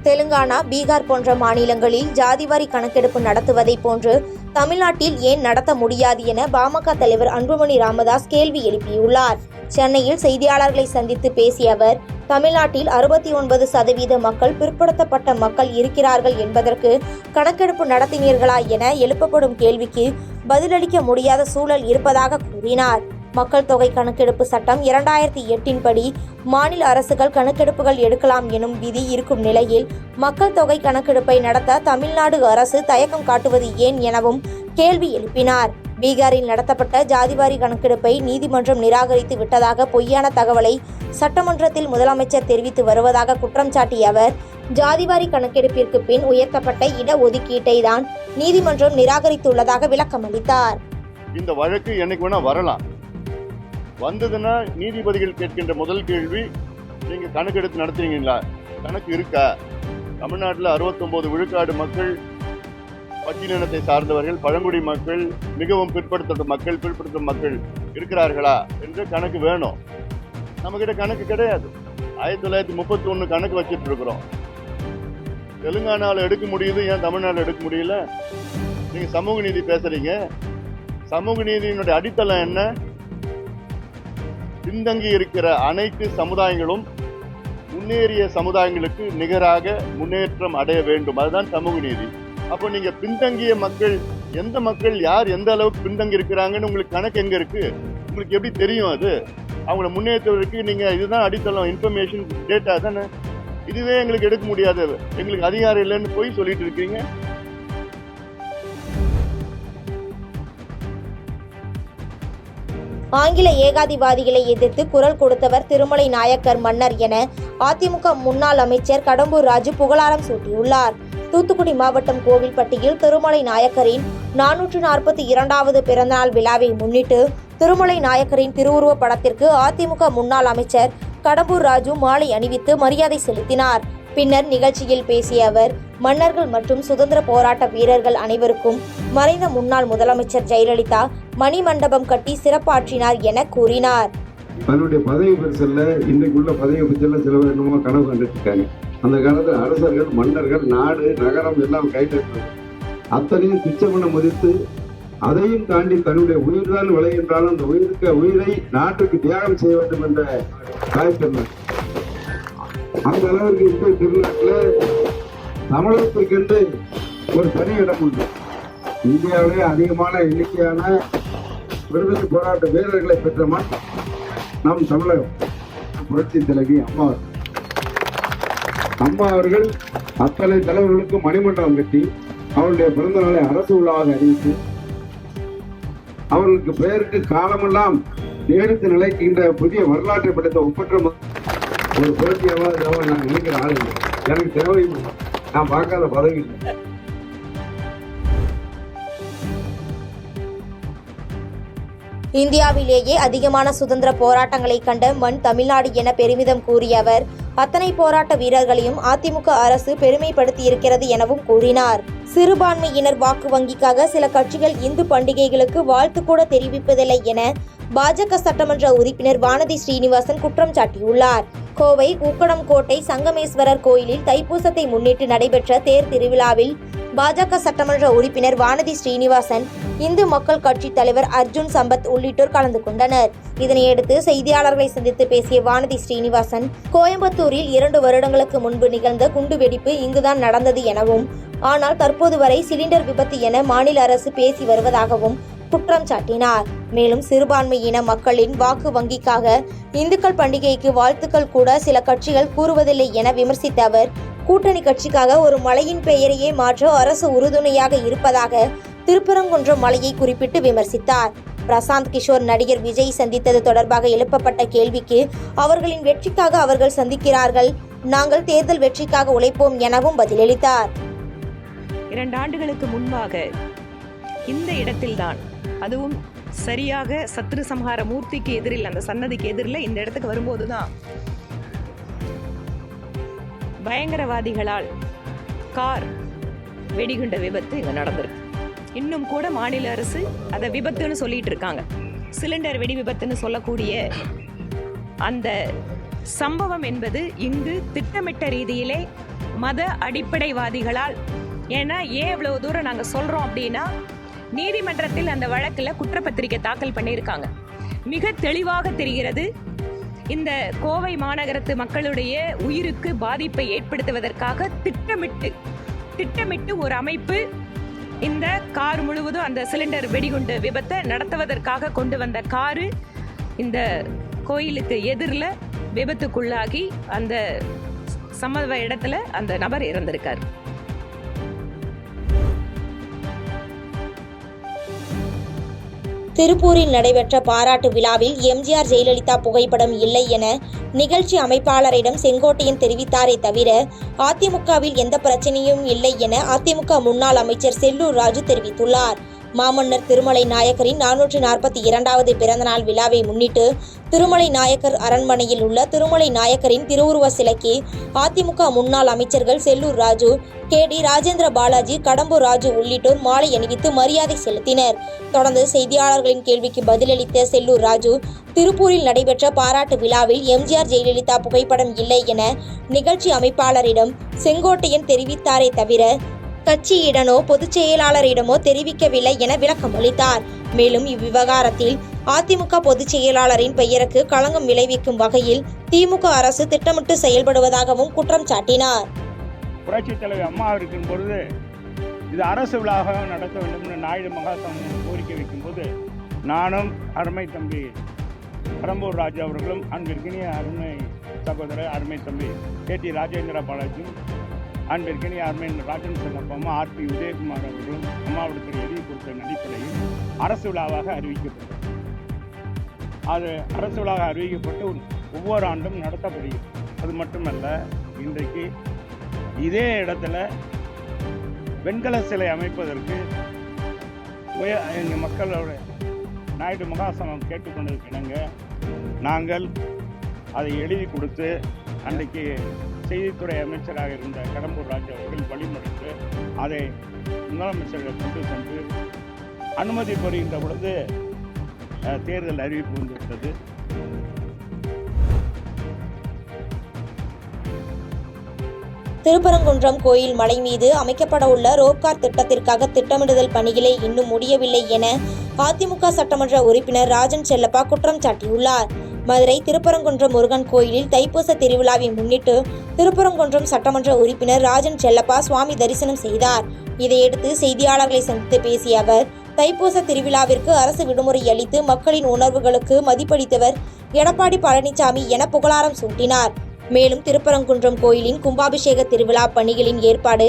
தெலுங்கானா, பீகார் போன்ற மாநிலங்களில் ஜாதிவாரி கணக்கெடுப்பு நடத்துவதை போன்று தமிழ்நாட்டில் ஏன் நடத்த முடியாது என பாமக தலைவர் அன்புமணி ராமதாஸ் கேள்வி எழுப்பியுள்ளார். சென்னையில் செய்தியாளர்களை சந்தித்து பேசிய அவர், தமிழ்நாட்டில் 69% மக்கள் பிற்படுத்தப்பட்ட மக்கள் இருக்கிறார்கள் என்பதற்கு கணக்கெடுப்பு நடத்தினீர்களா என எழுப்பப்படும் கேள்விக்கு பதிலளிக்க முடியாத சூழல் இருப்பதாக கூறினார். மக்கள் தொகை கணக்கெடுப்பு சட்டம் 2008 படி மாநில அரசுகள் கணக்கெடுப்புகள் எடுக்கலாம் எனும் விதி இருக்கும் நிலையில் மக்கள் தொகை கணக்கெடுப்பை நடத்த தமிழ்நாடு அரசு தயக்கம் காட்டுவது ஏன் எனவும் கேள்வி எழுப்பினார். பீகாரில் நடத்தப்பட்ட ஜாதிவாரி கணக்கெடுப்பை நீதிமன்றம் நிராகரித்து விட்டதாக பொய்யான தகவலை சட்டமன்றத்தில் முதலமைச்சர் தெரிவித்து வருவதாக குற்றம் சாட்டிய அவர், ஜாதிவாரி கணக்கெடுப்பிற்கு பின் உயர்த்தப்பட்ட இடஒதுக்கீட்டை தான் நீதிமன்றம் நிராகரித்துள்ளதாக விளக்கமளித்தார். இந்த வழக்கு என்னைக்கு வேணா வரலாம். வந்ததுன்னா நீதிபதிகள் கேட்கின்ற முதல் கேள்வி, நீங்க கணக்கெடுத்து நடத்துறீங்களா, கணக்கு இருக்கா, தமிழ்நாட்டில் 69 விழுக்காடு மக்கள் பட்டியலினத்தை சார்ந்தவர்கள், பழங்குடி மக்கள், மிகவும் பிற்படுத்தப்பட்ட மக்கள் இருக்கிறார்களா என்று கணக்கு வேணும். நம்ம கிட்ட கணக்கு கிடையாது. 1931 கணக்கு வச்சுட்டு இருக்கிறோம். தெலுங்கானாவில் எடுக்க முடியுது, ஏன் தமிழ்நாட்டில் எடுக்க முடியல? நீங்க சமூக நீதி பேசுறீங்க. சமூக நீதியினுடைய அடித்தளம் என்ன? பின்தங்கி இருக்கிற அனைத்து சமுதாயங்களும் முன்னேறிய சமுதாயங்களுக்கு நிகராக முன்னேற்றம் அடைய வேண்டும். அதுதான் சமூக நீதி. அப்போ நீங்க பின்தங்கிய மக்கள், எந்த மக்கள் யார் எந்த அளவுக்கு பின்தங்கி இருக்கிறாங்கன்னு உங்களுக்கு கணக்கு எங்க இருக்கு? உங்களுக்கு எப்படி தெரியும்? அது அவங்கள முன்னேற்றுவதற்கு நீங்க இதுதான் அடித்தளம், இன்ஃபர்மேஷன் டேட்டா தானே. இதுவே எங்களுக்கு எடுக்க முடியாது, எங்களுக்கு அதிகாரம் இல்லைன்னு போய் சொல்லிட்டு இருக்கீங்க. ஆங்கில ஏகாதிவாதிகளை எதிர்த்து குரல் கொடுத்தவர் திருமலை நாயக்கர் மன்னர் என அதிமுக முன்னாள் அமைச்சர் கடம்பூர் ராஜு புகழாரம் சூட்டியுள்ளார். தூத்துக்குடி மாவட்டம் கோவில்பட்டியில் திருமலை நாயக்கரின் 442வது பிறந்தநாள் விழாவை முன்னிட்டு திருமலை நாயக்கரின் திருவுருவப் படத்திற்கு அதிமுக முன்னாள் அமைச்சர் கடம்பூர் ராஜு மாலை அணிவித்து மரியாதை செலுத்தினார். பின்னர் நிகழ்ச்சியில் பேசிய அவர், மன்னர்கள் மற்றும் சுதந்திர போராட்ட வீரர்கள் அனைவருக்கும் மறைந்த முன்னாள் முதலமைச்சர் ஜெயலலிதா மணிமண்டபம் கட்டி சிறப்பாற்றினார் என கூறினார். தன்னுடைய பதவி பரிசல்ல இன்றைக்குள்ள பதவி பரிசல்ல சில பேர் என்னமோ கனவு கண்டுட்டு இருக்காங்க. அந்த காலத்தில் அரசர்கள், மன்னர்கள், நாடு, நகரம் எல்லாம் கைப்பற்றது அத்தனையும் பிச்சமன மதித்து அதையும் தாண்டி தன்னுடைய உயிர் தான் விளைகின்றாலும் அந்த உயிரை நாட்டுக்கு தியாகம் செய்ய வேண்டும் என்ற காய்ச்சல். அந்த அளவிற்கு இப்ப திருநாட்டில் தமிழகத்திற்கென்று ஒரு தனி இடம் உண்டு. இந்தியாவிலே அதிகமான எண்ணிக்கையான விடுதலை போராட்ட வீரர்களை பெற்ற மண் நம் தமிழகம். புரட்சி தலைவி அம்மா அவர்கள் அத்தனை தலைவர்களுக்கு மணிமண்டபம் கட்டி அவருடைய பிறந்த நாளை அரசு விழாவாக அறிவித்து அவர்களுக்கு பெயருக்கு காலமெல்லாம் நீடித்து நிலைக்கின்ற புதிய வரலாற்றை படைத்த ஒப்பற்ற ஒரு புரட்சியாக நான் நினைக்கிற ஆள் இல்லை. எனக்கு தேவையும் நான் பார்க்காத பதவி இல்லை. இந்தியாவிலேயே அதிகமான சுதந்திர போராட்டங்களை கண்ட மண் தமிழ்நாடு என பெருமிதம் கூறிய அவர், அத்தனை போராட்ட வீரர்களையும் அதிமுக அரசு பெருமைப்படுத்தியிருக்கிறது எனவும் கூறினார். சிறுபான்மையினர் வாக்கு வங்கிக்காக சில கட்சிகள் இந்து பண்டிகைகளுக்கு வாழ்த்து கூட தெரிவிப்பதில்லை என பாஜக சட்டமன்ற உறுப்பினர் வானதி ஸ்ரீனிவாசன் குற்றம் சாட்டியுள்ளார். கோவை உக்கடம்கோட்டை சங்கமேஸ்வரர் கோயிலில் தைப்பூசத்தை முன்னிட்டு நடைபெற்ற தேர் திருவிழாவில் பாஜக சட்டமன்ற உறுப்பினர் வானதி ஸ்ரீனிவாசன், இந்து மக்கள் கட்சி தலைவர் அர்ஜுன் சம்பத் உள்ளிட்டோர் கலந்து கொண்டனர். இதனையடுத்து செய்தியாளர்களை சந்தித்து பேசிய வானதி ஸ்ரீனிவாசன், கோயம்புத்தூரில் 2 வருடங்களுக்கு முன்பு நிகழ்ந்த குண்டுவெடிப்பு இங்குதான் நடந்தது எனவும், ஆனால் தற்போது வரை சிலிண்டர் விபத்து என மாநில அரசு பேசி வருவதாகவும் குற்றம் சாட்டினார். மேலும் சிறுபான்மையின மக்களின் வாக்கு வங்கிக்காக இந்துக்கள் பண்டிகைக்கு வாழ்த்துக்கள் கூட சில கட்சிகள் கூறுவதில்லை என விமர்சித்த அவர், கூட்டணி கட்சிக்காக ஒரு மலையின் பெயரையே மாற்ற அரசு உறுதுணையாக இருப்பதாக திருப்பரங்குன்றம் மலையை குறிப்பிட்டு விமர்சித்தார். பிரசாந்த் கிஷோர் நடிகர் விஜய் சந்தித்தது தொடர்பாக எழுப்பப்பட்ட கேள்விக்கு, அவர்களின் வெற்றிக்காக அவர்கள் சந்திக்கிறார்கள், நாங்கள் தேர்தல் வெற்றிக்காக உழைப்போம் எனவும் பதிலளித்தார். 2 ஆண்டுகளுக்கு முன்பாக இந்த இடத்தில்தான், அதுவும் சரியாக சத்ரு சம்ஹார மூர்த்திக்கு எதிரில், அந்த சன்னதிக்கு எதிரில் இந்த இடத்துக்கு வரும்போதுதான் பயங்கரவாதிகளால் கார் வெடிகுண்ட விபத்து இங்க நடந்திருக்கு. இன்னும் கூட மாநில அரசு அதை விபத்துன்னு சொல்லிட்டு இருக்காங்க. சிலிண்டர் வெடி விபத்துன்னு சொல்லக்கூடிய அந்த சம்பவம் என்பது இங்கு திட்டமிட்ட ரீதியிலே மத அடிப்படைவாதிகளால், ஏன்னா ஏன் இவ்வளவு தூரம் நாங்கள் சொல்றோம் அப்படின்னா, நீதிமன்றத்தில் அந்த வழக்கில் குற்றப்பத்திரிகை தாக்கல் பண்ணியிருக்காங்க. மிக தெளிவாக தெரிகிறது, இந்த கோவை மாநகரத்து மக்களுடைய உயிருக்கு பாதிப்பை ஏற்படுத்துவதற்காக திட்டமிட்டு ஒரு அமைப்பு இந்த கார் முழுவதும் அந்த சிலிண்டர் வெடிகுண்டு விபத்தை நடத்துவதற்காக கொண்டு வந்த காரு இந்த கோயிலுக்கு எதிரில் விபத்துக்குள்ளாகி அந்த சம்பவ இடத்துல அந்த நபர் இறந்திருக்கார். திருப்பூரில் நடைபெற்ற பாராட்டு விழாவில் எம்ஜிஆர் ஜெயலலிதா புகைப்படம் இல்லை என நிகழ்ச்சி அமைப்பாளரிடம் செங்கோட்டையன் தெரிவித்தாரே தவிர அதிமுகவில் எந்த பிரச்சனையும் இல்லை என அதிமுக முன்னாள் அமைச்சர் செல்லூர் ராஜு தெரிவித்துள்ளார். மாமன்னர் திருமலை நாயக்கரின் 442வது பிறந்தநாள் விழாவை முன்னிட்டு திருமலை நாயக்கர் அரண்மனையில் உள்ள திருமலை நாயக்கரின் திருவுருவ சிலைக்கு அதிமுக முன்னாள் அமைச்சர்கள் செல்லூர் ராஜு, KD ராஜேந்திர பாலாஜி, கடம்பூர் ராஜு உள்ளிட்டோர் மாலை அணிவித்து மரியாதை செலுத்தினர். தொடர்ந்து செய்தியாளர்களின் கேள்விக்கு பதிலளித்த செல்லூர் ராஜு, திருப்பூரில் நடைபெற்ற பாராட்டு விழாவில் எம்ஜிஆர் ஜெயலலிதா புகைப்படம் இல்லை என நிகழ்ச்சி அமைப்பாளரிடம் செங்கோட்டையன் தெரிவித்தாரே தவிர கட்சியிடனோ பொதுச் செயலாளரிடமோ தெரிவிக்கவில்லை என விளக்கம் அளித்தார். மேலும் இவ்விவகாரத்தில் அதிமுக பொதுச் செயலாளரின் பெயருக்கு களங்கம் விளைவிக்கும் வகையில் திமுக அரசு திட்டமிட்டு செயல்படுவதாகவும் குற்றம் சாட்டினார். புரட்சித் தலைவர் அம்மா இருக்கும் பொழுது இது அரசு விழாவாக நடத்த வேண்டும் என்று நாயுடு மகாசங்கம் கோரிக்கை வைக்கும்போது நானும் அருமை தம்பி கடம்பூர் ராஜு அவர்களும் அன்பிற்கினிய அருமை சகோதரர் அருமை தம்பி KT ராஜேந்திர பாலாஜியும் அன்பிற்கினிய அருமை ராஜன் செல்லப்பா RP உதயகுமார் அவர்களும் அம்மாவிடத்தில் எழுதி கொடுத்த அடிப்படையில் அரசு விழாவாக அறிவிக்கப்பட்டது. அது அரசு விழாவாக அறிவிக்கப்பட்டு ஒவ்வொரு ஆண்டும் நடத்தப்படுகிறது. அது மட்டுமல்ல, இன்றைக்கு இதே இடத்துல வெண்கல சிலை அமைப்பதற்கு எங்கள் மக்களோட நாயுடு மகாசங்கம் கேட்டுக்கொண்டதுக்கு இணங்க நாங்கள் அதை எழுதி கொடுத்து அன்றைக்கு செய்தித்துறை அமைச்சராக இருந்த கடம்பூர் ராஜு அவர்கள் வழிமுறைத்து அதை முதலமைச்சர்கள் கொண்டு சென்று அனுமதி பெறுகின்ற பொழுது தேர்தல் அறிவிப்பு வந்துவிட்டது. திருப்பரங்குன்றம் கோயில் மலை மீது அமைக்கப்பட உள்ள ரோப்கார் திட்டத்திற்காக திட்டமிடுதல் பணிகளே இன்னும் முடியவில்லை என அதிமுக சட்டமன்ற உறுப்பினர் ராஜன் செல்லப்பா குற்றம் சாட்டியுள்ளார். மதுரை திருப்பரங்குன்றம் முருகன் கோயிலில் தைப்பூச திருவிழாவை முன்னிட்டு திருப்பரங்குன்றம் சட்டமன்ற உறுப்பினர் ராஜன் செல்லப்பா சுவாமி தரிசனம் செய்தார். இதையடுத்து செய்தியாளர்களை சந்தித்து பேசிய அவர், தைப்பூச திருவிழாவிற்கு அரசு விடுமுறை அளித்து மக்களின் உணர்வுகளுக்கு மதிப்பளித்தவர் எடப்பாடி பழனிசாமி என புகழாரம் சூட்டினார். மேலும் திருப்பரங்குன்றம் கோயிலின் கும்பாபிஷேக திருவிழா பணிகளின் ஏற்பாடு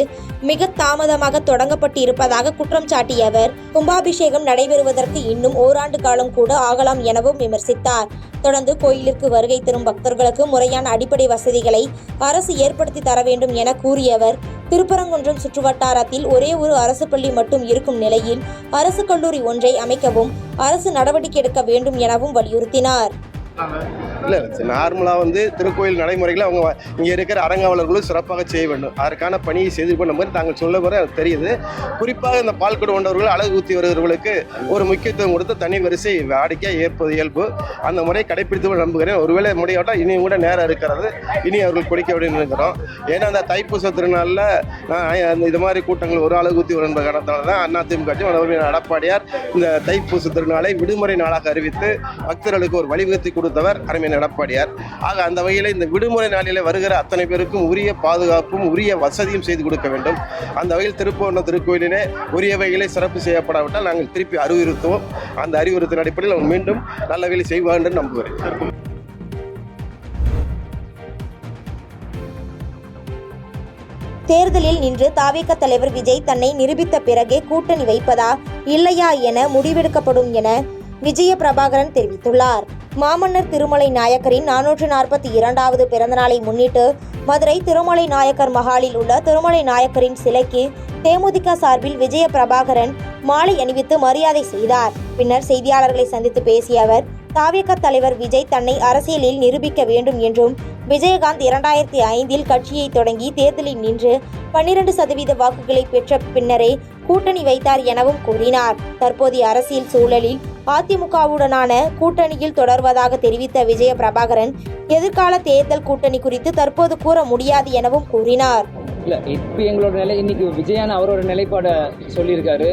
மிக தாமதமாக தொடங்கப்பட்டு இருப்பதாக குற்றம் சாட்டிய அவர், கும்பாபிஷேகம் நடைபெறுவதற்கு இன்னும் ஓராண்டு காலம் கூட ஆகலாம் எனவும் விமர்சித்தார். தொடர்ந்து கோயிலிற்கு வருகை தரும் பக்தர்களுக்கு முறையான அடிப்படை வசதிகளை அரசு ஏற்படுத்தி தர வேண்டும் என கூறிய அவர், திருப்பரங்குன்றம் சுற்றுவட்டாரத்தில் ஒரே ஒரு அரசு பள்ளி மட்டும் இருக்கும் நிலையில் அரசு கல்லூரி ஒன்றை அமைக்கவும் அரசு நடவடிக்கை எடுக்க வேண்டும் எனவும் வலியுறுத்தினார். இல்லை, நார்மலாக திருக்கோயில் நடைமுறைகளை அவங்க இங்கே இருக்கிற அறங்காவலர்களும் சிறப்பாக செய்ய வேண்டும். அதற்கான பணியை செய்து பண்ண மாதிரி தாங்கள் சொல்ல வர தெரியுது. குறிப்பாக இந்த பால்குடம் கொண்டவர்கள் அழகு ஊற்றி வருகிறவர்களுக்கு ஒரு முக்கியத்துவம் கொடுத்து தனி வரிசை வாடிக்கையாக ஏற்பது இயல்பு. அந்த முறை கடைப்பிடித்து நம்புகிறேன். ஒருவேளை முடியாட்டா இனியும் கூட நேரம் இருக்கிறது, இனி அவர்கள் குடிக்க அப்படின்னு இருக்கிறோம். ஏன்னா அந்த தைப்பூச திருநாளில் இது மாதிரி கூட்டங்கள் ஒரு அழகு ஊற்றி வரும் காரணத்தால் தான் அதிமுக எடப்பாடியார் இந்த தைப்பூச திருநாளை விடுமுறை நாளாக அறிவித்து பக்தர்களுக்கு ஒரு வழிவகுத்து கொடுத்தவர் அருமையான எடப்பாடியார். ஆக அந்த வகையில் இந்த விடுமுறை நாளில் வருகிற அத்தனை பேருக்கும் உரிய பாதுகாப்பும் உரிய வசதியும் செய்து கொடுக்க வேண்டும். அந்த வகையில் திருப்பூர்ண திருக்கோயிலிலே உரிய வகையிலே சிறப்பு செய்யப்படாவிட்டால் நாங்கள் திருப்பி அறிவுறுத்துவோம். அந்த அறிவுறுத்தின் அடிப்படையில் அவங்க மீண்டும் நல்ல வேலை செய்வார் என்று நம்புகிறேன். தேர்தலில் நின்று தாவேக தலைவர் விஜய் தன்னை நிரூபித்த பிறகே கூட்டணி வைப்பதா இல்லையா என முடிவெடுக்கப்படும் என விஜய பிரபாகரன் தெரிவித்துள்ளார். மாமன்னர் திருமலை நாயக்கரின் 442வது பிறந்தநாளை முன்னிட்டு மதுரை திருமலை நாயக்கர் மஹாலில் உள்ள திருமலை நாயக்கரின் சிலைக்கு தேமுதிக சார்பில் விஜய பிரபாகரன் மாலை அணிவித்து மரியாதை செய்தார். பின்னர் செய்தியாளர்களை சந்தித்து பேசிய அவர், தாவேக தலைவர் விஜய் தன்னை அரசியலில் நிரூபிக்க வேண்டும் என்றும், விஜயகாந்த் 2005இல் கட்சியை தொடங்கி தேர்தலில் நின்று 12% வாக்குகளை பெற்ற பின்னரே கூட்டணி வைத்தார் எனவும் கூறினார். தற்போதைய அரசியல் சூழலில் அதிமுகவுடனான கூட்டணியில் தொடர்வதாக தெரிவித்த விஜய பிரபாகரன் எதிர்கால தேர்தல் கூட்டணி குறித்து தற்போது கூற முடியாது எனவும் கூறினார். இல்லை, இப்போ எங்களோட இன்னைக்கு விஜயான் அவரோட நிலைப்பாடை சொல்லியிருக்காரு.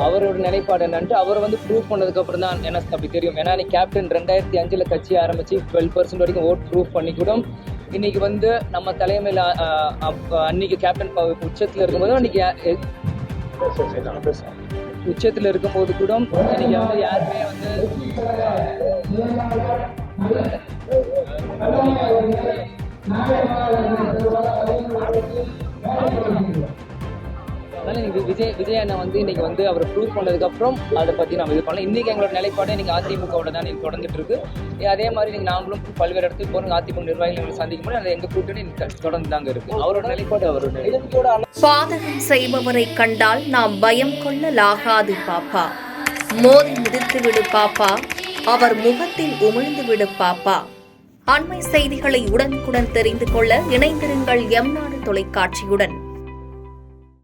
அவரோட நிலைப்பாடு என்னன்ட்டு அவர் ப்ரூவ் பண்ணதுக்கப்புறம் தான் எனக்கு அப்படி தெரியும். ஏன்னா கேப்டன் 2005 கட்சி ஆரம்பித்து 12% வரைக்கும் ஓட் ப்ரூவ் பண்ணி கூட இன்னைக்கு நம்ம தலைமையில் அன்னைக்கு கேப்டன் உச்சத்தில் இருக்கும்போது அன்னைக்கு உச்சத்தில் இருக்கும்போது கூட இன்னைக்கு யாருமே அதனால இன்னைக்கு விஜய் அண்ணா இன்னைக்கு அவரை ப்ரூவ் பண்ணதுக்கப்புறம் அதை பற்றி நம்ம இது பண்ணலாம். இன்னைக்கு எங்களோட நிலைப்பாடு இன்னைக்கு அதிமுகவோட தான் இன்னைக்கு தொடர்ந்துட்டு இருக்கு. அதே மாதிரி இன்னைக்கு நாங்களும் பல்வேறு இடத்துக்கு போகிறோம். அதிமுக நிர்வாகிகளை சந்திக்கும் போது எங்கள் கூட்டணி தொடர்ந்து தாங்க இருக்கு. அவரோட நிலைப்பாடு அவரோட பாதகம் செய்பவரை கண்டால் நாம் பயம் கொள்ளலாகாது பாப்பா. மோதி மிதித்து விடு பாப்பா, அவர் முகத்தில் உமிழ்ந்து விடு பாப்பா. அண்மை செய்திகளை உடனுக்குடன் தெரிந்து கொள்ள இணைந்திருங்கள் எம் நாடு தொலைக்காட்சியுடன்.